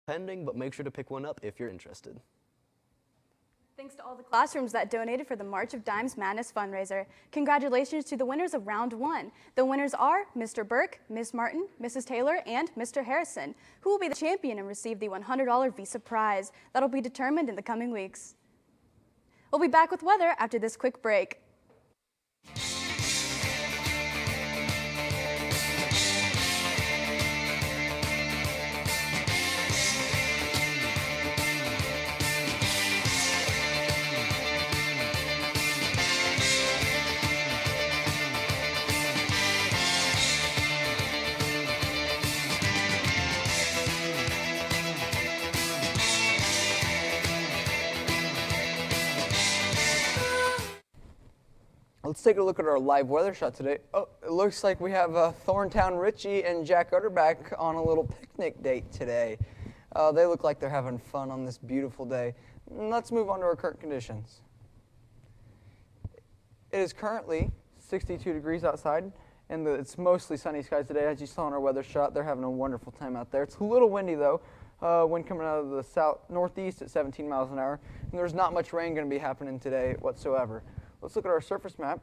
pending, but make sure to pick one up if you're interested. Thanks to all the classrooms that donated for the March of Dimes Madness fundraiser. Congratulations to the winners of Round 1. The winners are Mr. Burke, Ms. Martin, Mrs. Taylor, and Mr. Harrison, who will be the champion and receive the $100 Visa prize. That'll be determined in the coming weeks. We'll be back with weather after this quick break. Let's take a look at our live weather shot today. Oh, it looks like we have Thorntown Richie and Jack Utterback on a little picnic date today. They look like they're having fun on this beautiful day. Let's move on to our current conditions. It is currently 62 degrees outside, and it's mostly sunny skies today. As you saw in our weather shot, they're having a wonderful time out there. It's a little windy, though. Wind coming out of the northeast at 17 miles an hour, and there's not much rain going to be happening today whatsoever. Let's look at our surface map.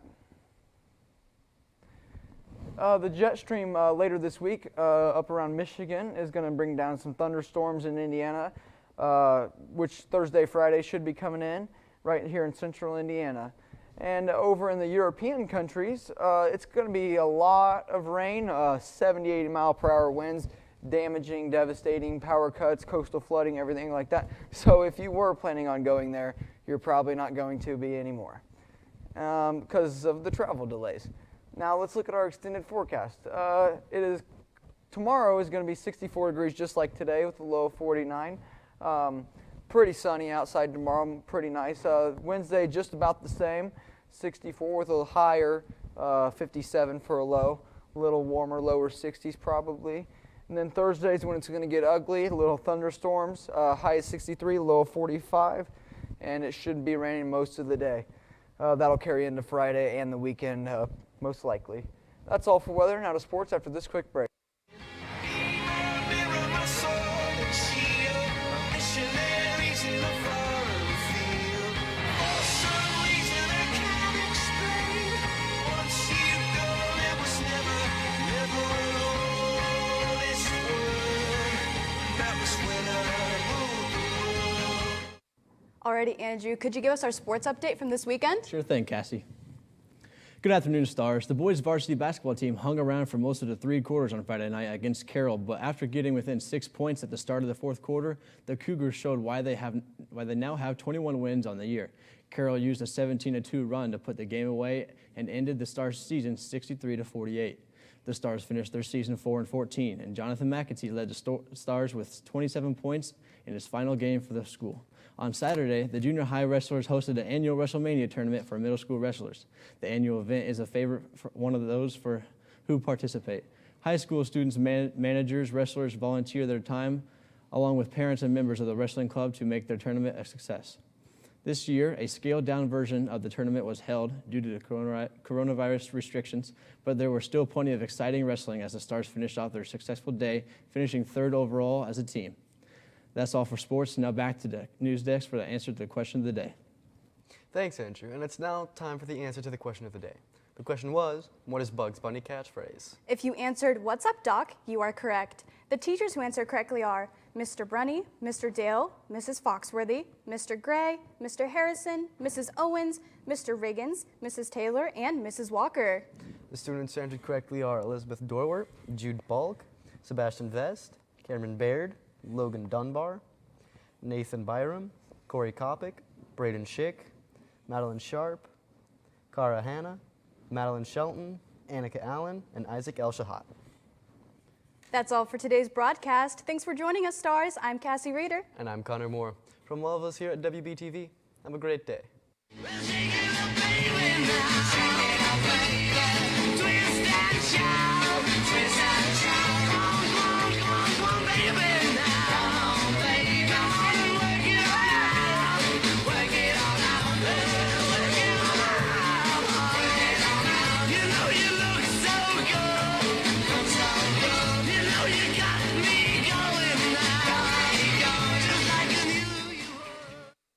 The jet stream later this week up around Michigan is going to bring down some thunderstorms in Indiana, which Thursday, Friday should be coming in right here in central Indiana. And over in the European countries, it's going to be a lot of rain, 70, 80 mile per hour winds, damaging, devastating, power cuts, coastal flooding, everything like that. So if you were planning on going there, you're probably not going to be anymore, because of the travel delays. Now let's look at our extended forecast. Tomorrow is going to be 64 degrees just like today with a low of 49. Pretty sunny outside tomorrow, pretty nice. Wednesday just about the same, 64 with a higher 57 for a low, a little warmer, lower 60s probably. And then Thursday is when it's going to get ugly, little thunderstorms, high of 63, low of 45, and it should be raining most of the day. That'll carry into Friday and the weekend, most likely. That's all for weather. Now to sports after this quick break. Alrighty, Andrew, could you give us our sports update from this weekend? Sure thing, Cassie. Good afternoon, Stars. The boys varsity basketball team hung around for most of the three quarters on Friday night against Carroll, but after getting within 6 points at the start of the fourth quarter, the Cougars showed why they now have 21 wins on the year. Carroll used a 17-2 run to put the game away and ended the Stars' season 63-48. The Stars finished their season 4-14, and Jonathan McAtee led the Stars with 27 points in his final game for the school. On Saturday, the junior high wrestlers hosted an annual WrestleMania tournament for middle school wrestlers. The annual event is a favorite for one of those who participate. High school students, managers, wrestlers volunteer their time, along with parents and members of the wrestling club, to make their tournament a success. This year, a scaled-down version of the tournament was held due to the coronavirus restrictions, but there were still plenty of exciting wrestling as the Stars finished off their successful day, finishing third overall as a team. That's all for sports. Now back to the news desk for the answer to the question of the day. Thanks, Andrew. And it's now time for the answer to the question of the day. The question was, what is Bugs Bunny catchphrase? If you answered, "What's up, Doc?" you are correct. The teachers who answered correctly are Mr. Brunny, Mr. Dale, Mrs. Foxworthy, Mr. Gray, Mr. Harrison, Mrs. Owens, Mr. Riggins, Mrs. Taylor, and Mrs. Walker. The students who answered correctly are Elizabeth Dorwart, Jude Balk, Sebastian Vest, Cameron Baird, Logan Dunbar, Nathan Byram, Corey Kopic, Braden Schick, Madeline Sharp, Cara Hanna, Madeline Shelton, Annika Allen, and Isaac El Shahat. That's all for today's broadcast. Thanks for joining us, Stars. I'm Cassie Reeder. And I'm Connor Moore. From all of us here at WBTV, have a great day.